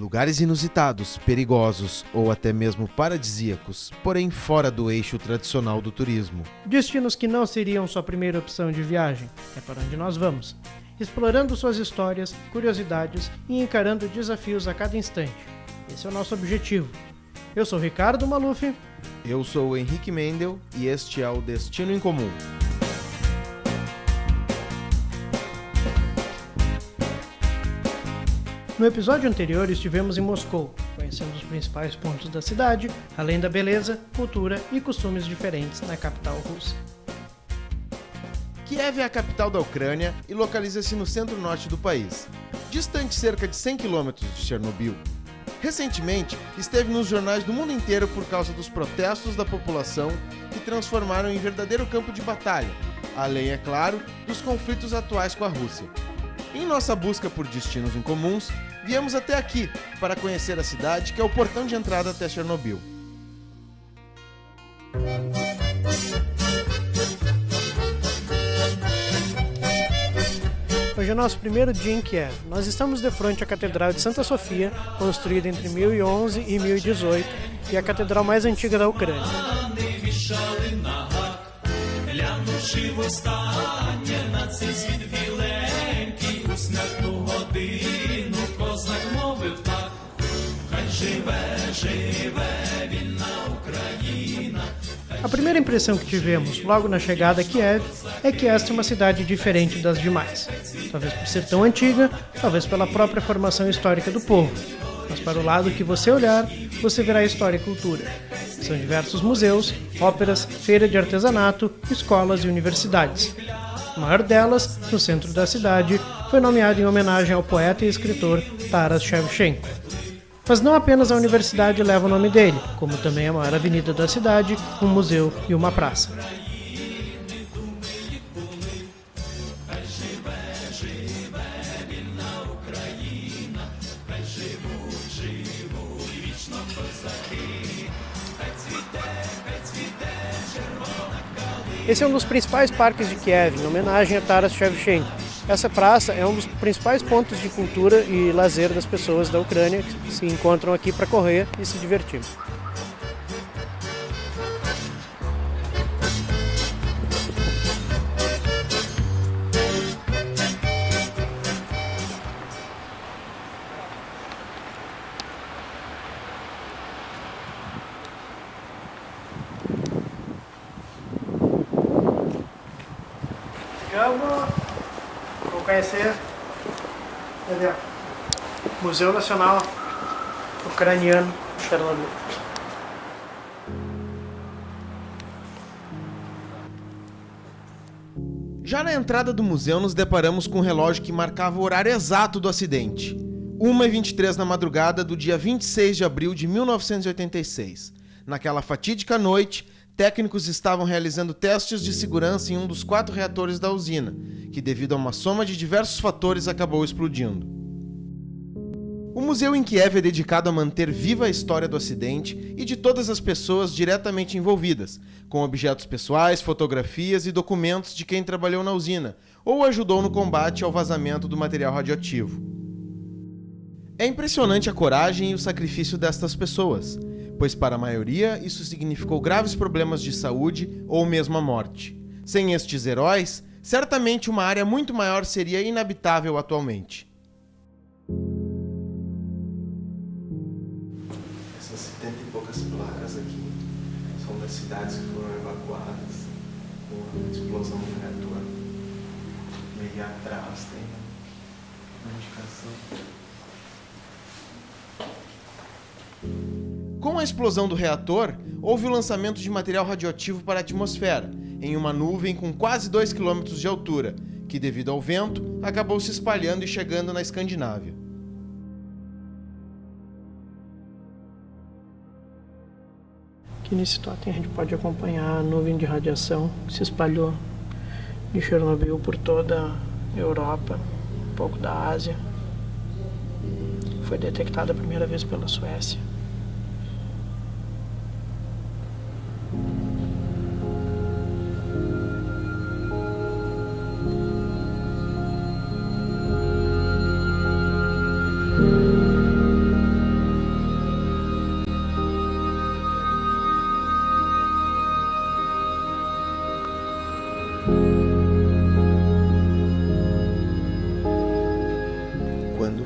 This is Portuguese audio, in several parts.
Lugares inusitados, perigosos ou até mesmo paradisíacos, porém fora do eixo tradicional do turismo. Destinos que não seriam sua primeira opção de viagem, é para onde nós vamos. Explorando suas histórias, curiosidades e encarando desafios a cada instante. Esse é o nosso objetivo. Eu sou Ricardo Maluf. Eu sou o Henrique Mendel e este é o Destino em Comum. No episódio anterior estivemos em Moscou, conhecendo os principais pontos da cidade, além da beleza, cultura e costumes diferentes na capital russa. Kiev é a capital da Ucrânia e localiza-se no centro-norte do país, distante cerca de 100 km de Chernobyl. Recentemente, esteve nos jornais do mundo inteiro por causa dos protestos da população que transformaram em verdadeiro campo de batalha, além, é claro, dos conflitos atuais com a Rússia. Em nossa busca por destinos incomuns, viemos até aqui para conhecer a cidade que é o portão de entrada até Chernobyl. Hoje é nosso primeiro dia em Kiev. Nós estamos de frente à Catedral de Santa Sofia, construída entre 1011 e 1018, e a catedral mais antiga da Ucrânia. A primeira impressão que tivemos logo na chegada a Kiev é que esta é uma cidade diferente das demais. Talvez por ser tão antiga, talvez pela própria formação histórica do povo. Mas para o lado que você olhar, você verá história e cultura. São diversos museus, óperas, feira de artesanato, escolas e universidades. A maior delas, no centro da cidade, foi nomeada em homenagem ao poeta e escritor Taras Shevchenko. Mas não apenas a universidade leva o nome dele, como também a maior avenida da cidade, um museu e uma praça. Esse é um dos principais parques de Kiev, em homenagem a Taras Shevchenko. Essa praça é um dos principais pontos de cultura e lazer das pessoas da Ucrânia que se encontram aqui para correr e se divertir. Vou conhecer Museu Nacional Ucraniano de Chernobyl. Já na entrada do museu nos deparamos com um relógio que marcava o horário exato do acidente. 1h23 na madrugada do dia 26 de abril de 1986. Naquela fatídica noite, técnicos estavam realizando testes de segurança em um dos 4 reatores da usina, que devido a uma soma de diversos fatores acabou explodindo. O museu em Kiev é dedicado a manter viva a história do acidente e de todas as pessoas diretamente envolvidas, com objetos pessoais, fotografias e documentos de quem trabalhou na usina ou ajudou no combate ao vazamento do material radioativo. É impressionante a coragem e o sacrifício destas pessoas, pois para a maioria isso significou graves problemas de saúde ou mesmo a morte. Sem estes heróis, certamente uma área muito maior seria inabitável atualmente. Essas 70 e poucas placas aqui são das cidades que foram evacuadas com a explosão do reator. E aí atrás tem uma indicação. Com a explosão do reator, houve o lançamento de material radioativo para a atmosfera, em uma nuvem com quase 2 km de altura, que devido ao vento, acabou se espalhando e chegando na Escandinávia. Aqui nesse totem a gente pode acompanhar a nuvem de radiação que se espalhou de Chernobyl por toda a Europa, um pouco da Ásia. Foi detectada a primeira vez pela Suécia.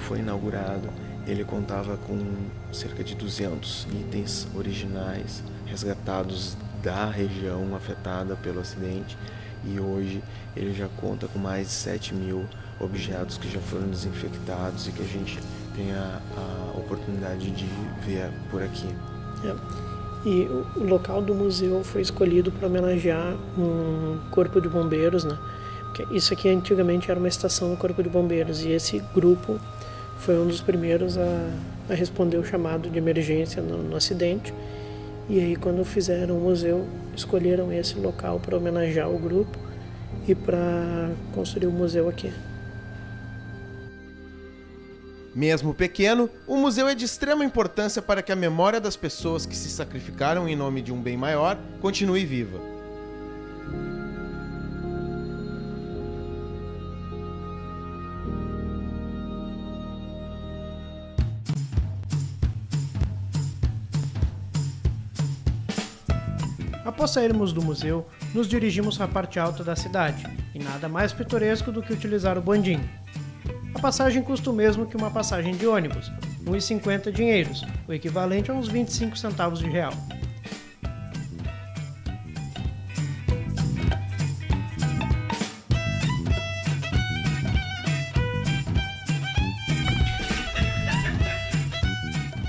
foi inaugurado, ele contava com cerca de 200 itens originais resgatados da região afetada pelo acidente, e hoje ele já conta com mais de 7.000 objetos que já foram desinfectados e que a gente tem a oportunidade de ver por aqui. E o local do museu foi escolhido para homenagear um corpo de bombeiros, né? Porque isso aqui antigamente era uma estação do Corpo de Bombeiros, e esse grupo foi um dos primeiros a responder o chamado de emergência no acidente. E aí, quando fizeram o museu, escolheram esse local para homenagear o grupo e para construir o museu aqui. Mesmo pequeno, o museu é de extrema importância para que a memória das pessoas que se sacrificaram em nome de um bem maior continue viva. Após sairmos do museu, nos dirigimos à parte alta da cidade, e nada mais pitoresco do que utilizar o bondinho. A passagem custa o mesmo que uma passagem de ônibus, R$ 1,50 dinheiros, o equivalente a uns 25 centavos de real.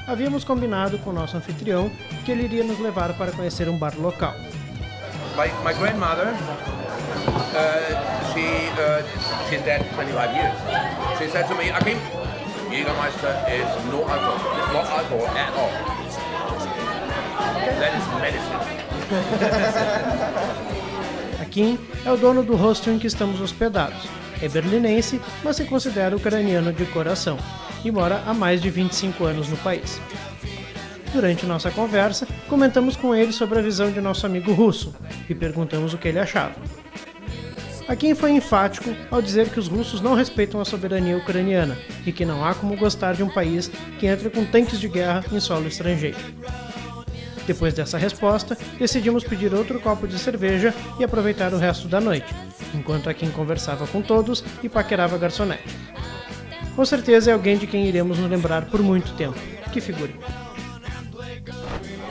Havíamos combinado com o nosso anfitrião que ele iria nos levar para conhecer um bar local. My grandmother, she's dead 25 years. She said to me, Akim, Jägermeister is no alcohol. It's not alcohol at all. That is medicine. Akim é o dono do hostel em que estamos hospedados. É berlinense, mas se considera ucraniano de coração e mora há mais de 25 anos no país. Durante nossa conversa, comentamos com ele sobre a visão de nosso amigo russo e perguntamos o que ele achava. Akim foi enfático ao dizer que os russos não respeitam a soberania ucraniana e que não há como gostar de um país que entra com tanques de guerra em solo estrangeiro. Depois dessa resposta, decidimos pedir outro copo de cerveja e aproveitar o resto da noite, enquanto Akim conversava com todos e paquerava a garçonete. Com certeza é alguém de quem iremos nos lembrar por muito tempo. Que figura!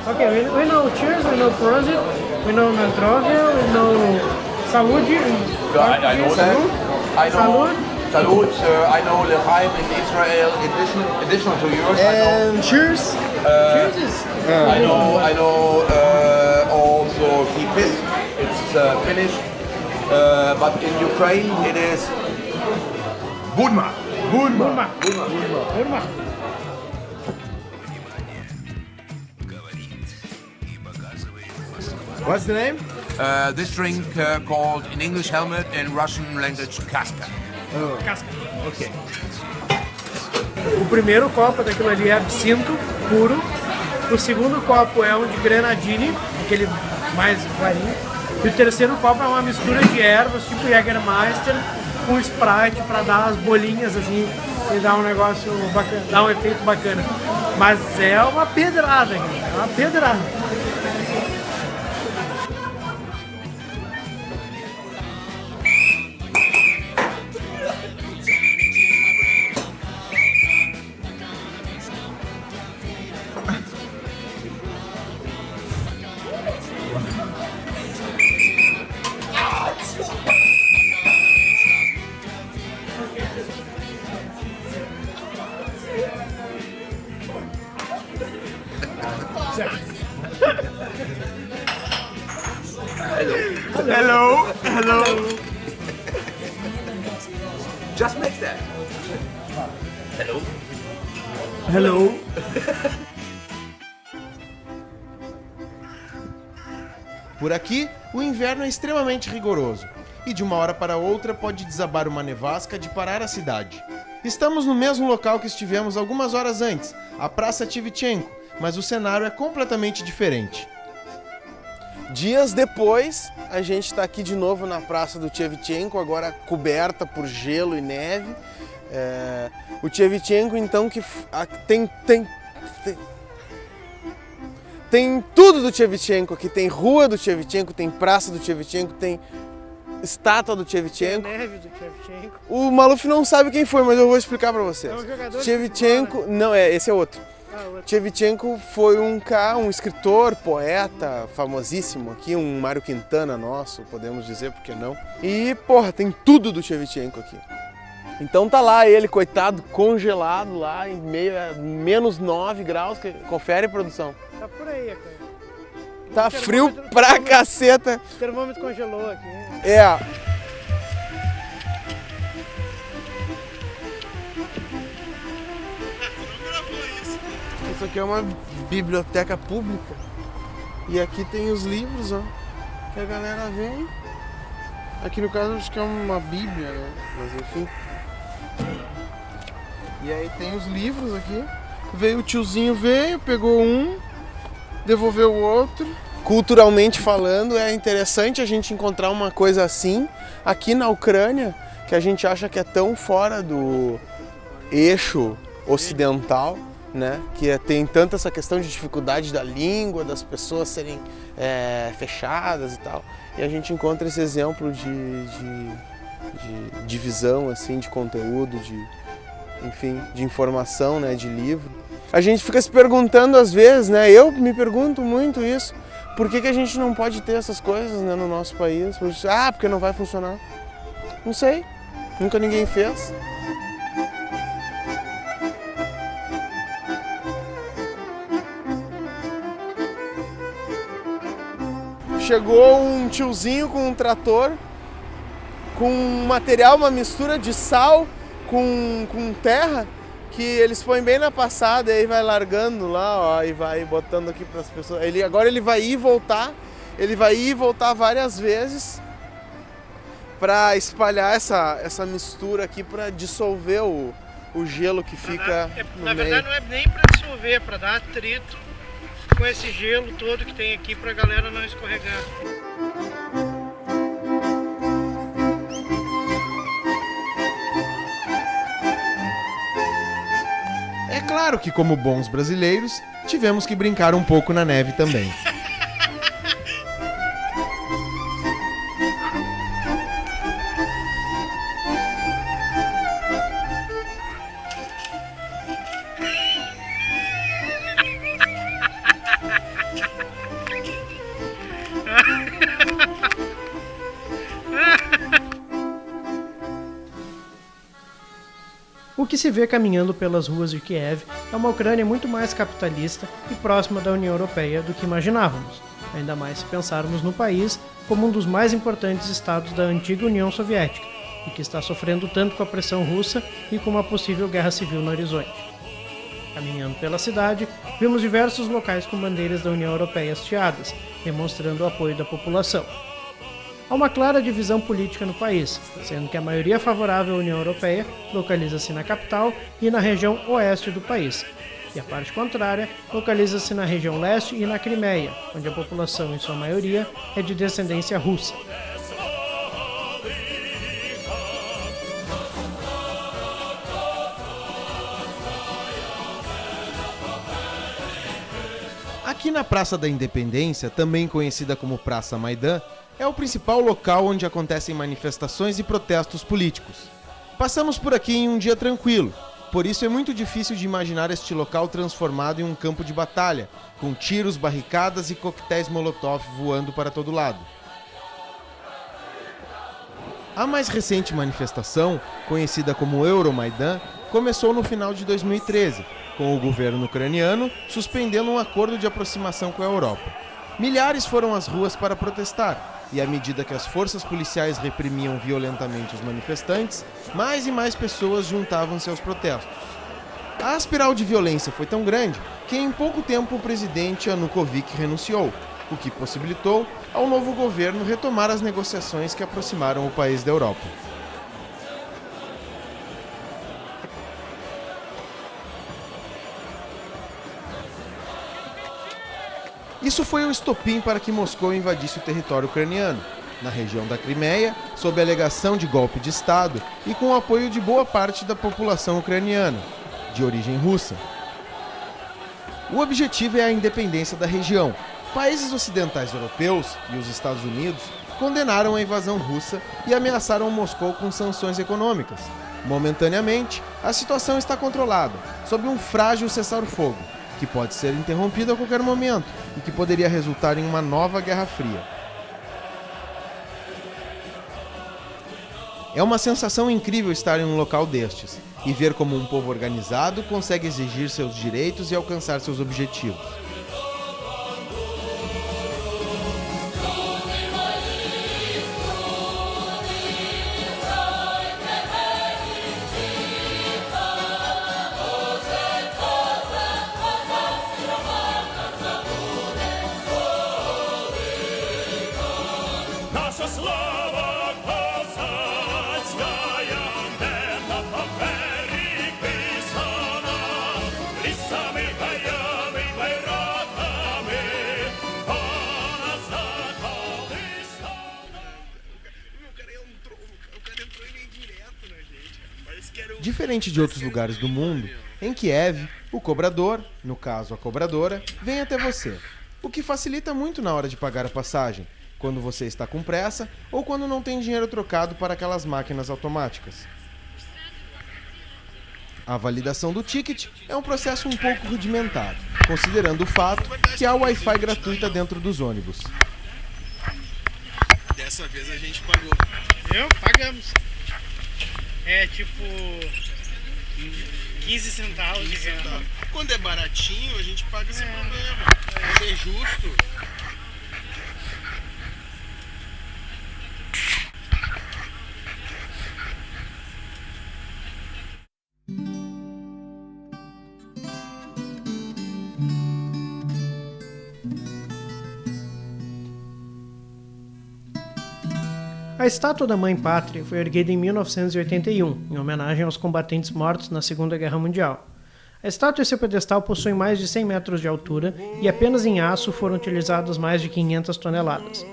Okay, we know cheers, we know prosit, we know Nandrovia, we know Saúde. I know that. I know Salut. I know L'chaim in Israel. Additional to yours. And cheers. Cheers is... I know also Kipis. It's Finnish, but in Ukraine it is Budma. Burma. What's the name? This drink called in English helmet, in Russian language kaska. Casca. Ok. O primeiro copo daquilo ali é absinto puro. O segundo copo é um de grenadine, aquele mais clarinho. E o terceiro copo é uma mistura de ervas, tipo Jägermeister, com Sprite para dar as bolinhas assim e dar um negócio bacana, dar um efeito bacana. Mas é uma pedrada, é uma pedrada. Hello. Just make that. Hello. Por aqui, o inverno é extremamente rigoroso e de uma hora para outra pode desabar uma nevasca de parar a cidade. Estamos no mesmo local que estivemos algumas horas antes, a Praça Shevchenko, mas o cenário é completamente diferente. Dias depois, a gente está aqui de novo na Praça do Shevchenko, agora coberta por gelo e neve. O Shevchenko, então, que tem tudo do Shevchenko aqui, tem rua do Shevchenko, tem praça do Shevchenko, tem estátua do Shevchenko. Neve do Shevchenko. O Maluf não sabe quem foi, mas eu vou explicar pra vocês. É um jogador de Shevchenko, futebol, né? não, esse é outro. Outro. Shevchenko foi um escritor, poeta, famosíssimo aqui, um Mário Quintana nosso, podemos dizer, por que não? E, porra, tem tudo do Shevchenko aqui. Então tá lá ele, coitado, congelado lá, em meio a menos 9 graus, confere, produção. Tá por aí, cara. Tá frio pra caceta. O termômetro congelou aqui. É. Isso aqui é uma biblioteca pública. E aqui tem os livros, ó. Que a galera vem. Aqui no caso acho que é uma bíblia, né? Mas enfim. E aí tem os livros aqui. Veio o tiozinho, pegou um, devolveu o outro. Culturalmente falando, é interessante a gente encontrar uma coisa assim aqui na Ucrânia, que a gente acha que é tão fora do eixo ocidental, né? Que tem tanta essa questão de dificuldade da língua, das pessoas serem fechadas e tal. E a gente encontra esse exemplo de divisão, assim, de conteúdo, enfim, de informação, né? De livro. A gente fica se perguntando às vezes, né? Eu me pergunto muito isso. Por que a gente não pode ter essas coisas, né, no nosso país? Porque não vai funcionar. Não sei. Nunca ninguém fez. Chegou um tiozinho com um trator, com um material, uma mistura de sal com terra, que eles põem bem na passada e aí vai largando lá, ó, e vai botando aqui para as pessoas. Agora ele vai ir e voltar várias vezes para espalhar essa mistura aqui para dissolver o gelo que fica no na meio. verdade não é nem para dissolver, é para dar atrito com esse gelo todo que tem aqui para a galera não escorregar. É claro que, como bons brasileiros, tivemos que brincar um pouco na neve também. O que se vê caminhando pelas ruas de Kiev é uma Ucrânia muito mais capitalista e próxima da União Europeia do que imaginávamos, ainda mais se pensarmos no país como um dos mais importantes estados da antiga União Soviética e que está sofrendo tanto com a pressão russa e com uma possível guerra civil no horizonte. Caminhando pela cidade, vimos diversos locais com bandeiras da União Europeia hasteadas, demonstrando o apoio da população. Há uma clara divisão política no país, sendo que a maioria favorável à União Europeia localiza-se na capital e na região oeste do país, e a parte contrária localiza-se na região leste e na Crimeia, onde a população, em sua maioria, é de descendência russa. Aqui na Praça da Independência, também conhecida como Praça Maidan, é o principal local onde acontecem manifestações e protestos políticos. Passamos por aqui em um dia tranquilo, por isso é muito difícil de imaginar este local transformado em um campo de batalha, com tiros, barricadas e coquetéis Molotov voando para todo lado. A mais recente manifestação, conhecida como Euromaidan, começou no final de 2013, com o governo ucraniano suspendendo um acordo de aproximação com a Europa. Milhares foram às ruas para protestar, e à medida que as forças policiais reprimiam violentamente os manifestantes, mais e mais pessoas juntavam-se aos protestos. A espiral de violência foi tão grande que em pouco tempo o presidente Yanukovych renunciou, o que possibilitou ao novo governo retomar as negociações que aproximaram o país da Europa. Isso foi o estopim para que Moscou invadisse o território ucraniano, na região da Crimeia, sob a alegação de golpe de Estado e com o apoio de boa parte da população ucraniana, de origem russa. O objetivo é a independência da região. Países ocidentais europeus e os Estados Unidos condenaram a invasão russa e ameaçaram Moscou com sanções econômicas. Momentaneamente, a situação está controlada, sob um frágil cessar-o-fogo, que pode ser interrompido a qualquer momento e que poderia resultar em uma nova Guerra Fria. É uma sensação incrível estar em um local destes e ver como um povo organizado consegue exigir seus direitos e alcançar seus objetivos. Diferente de outros lugares do mundo, em Kiev, o cobrador, no caso a cobradora, vem até você, o que facilita muito na hora de pagar a passagem, quando você está com pressa ou quando não tem dinheiro trocado para aquelas máquinas automáticas. A validação do ticket é um processo um pouco rudimentar, considerando o fato que há Wi-Fi gratuita dentro dos ônibus. Dessa vez a gente pagou. Pagamos. É tipo 15 centavos de real. Quando é baratinho, a gente paga sem problema. Quando é justo. A estátua da Mãe Pátria foi erguida em 1981, em homenagem aos combatentes mortos na Segunda Guerra Mundial. A estátua e seu pedestal possuem mais de 100 metros de altura e apenas em aço foram utilizadas mais de 500 toneladas.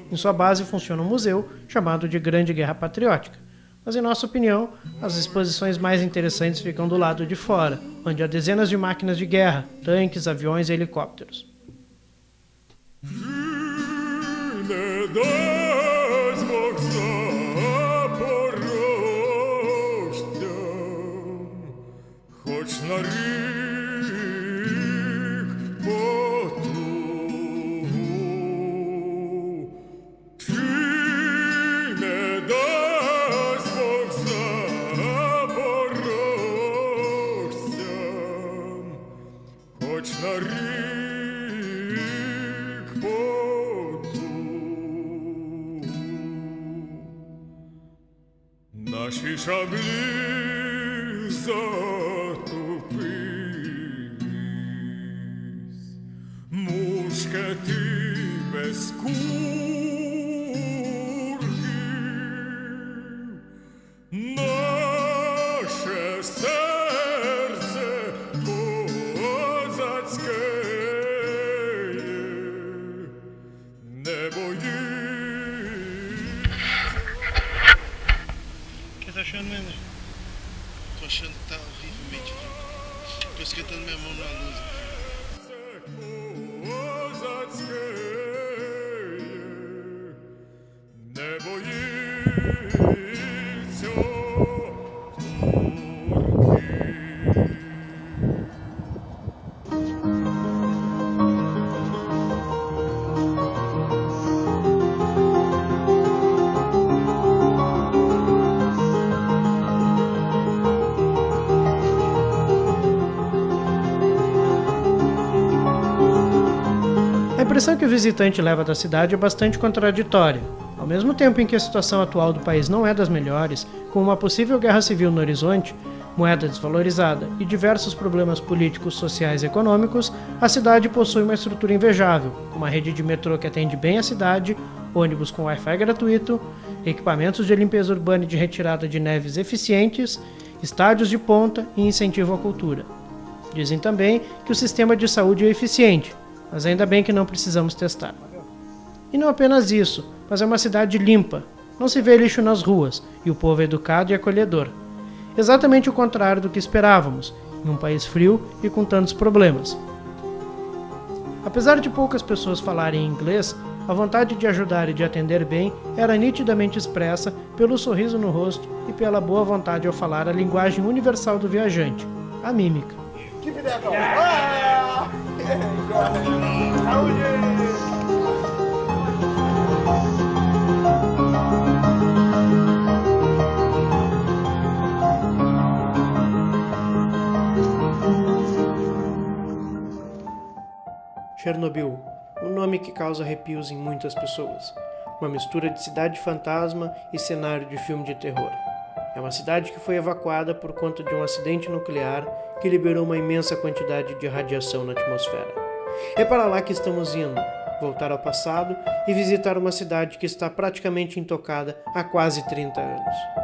Em sua base funciona um museu, chamado de Grande Guerra Patriótica. Mas, em nossa opinião, as exposições mais interessantes ficam do lado de fora, onde há dezenas de máquinas de guerra, tanques, aviões e helicópteros. На рік потру, чи не дасть Бог запорожцям, хоч на рік потру. Наші шаблі мушкети без курків, наше серце козацьке не боїться. O que tá achando, Nenê? Tô achando que tá horrivelmente frio. Tô esquentando minha mão na luz. Не боїться A impressão que o visitante leva da cidade é bastante contraditória. Ao mesmo tempo em que a situação atual do país não é das melhores, com uma possível guerra civil no horizonte, moeda desvalorizada e diversos problemas políticos, sociais e econômicos, a cidade possui uma estrutura invejável, com uma rede de metrô que atende bem a cidade, ônibus com Wi-Fi gratuito, equipamentos de limpeza urbana e de retirada de neves eficientes, estádios de ponta e incentivo à cultura. Dizem também que o sistema de saúde é eficiente, mas ainda bem que não precisamos testar. E não apenas isso, mas é uma cidade limpa, não se vê lixo nas ruas e o povo é educado e acolhedor. Exatamente o contrário do que esperávamos, em um país frio e com tantos problemas. Apesar de poucas pessoas falarem inglês, A vontade de ajudar e de atender bem era nitidamente expressa pelo sorriso no rosto e pela boa vontade ao falar a linguagem universal do viajante, a mímica. Chernobyl, um nome que causa arrepios em muitas pessoas. Uma mistura de cidade fantasma e cenário de filme de terror. É uma cidade que foi evacuada por conta de um acidente nuclear que liberou uma imensa quantidade de radiação na atmosfera. É para lá que estamos indo, voltar ao passado e visitar uma cidade que está praticamente intocada há quase 30 anos.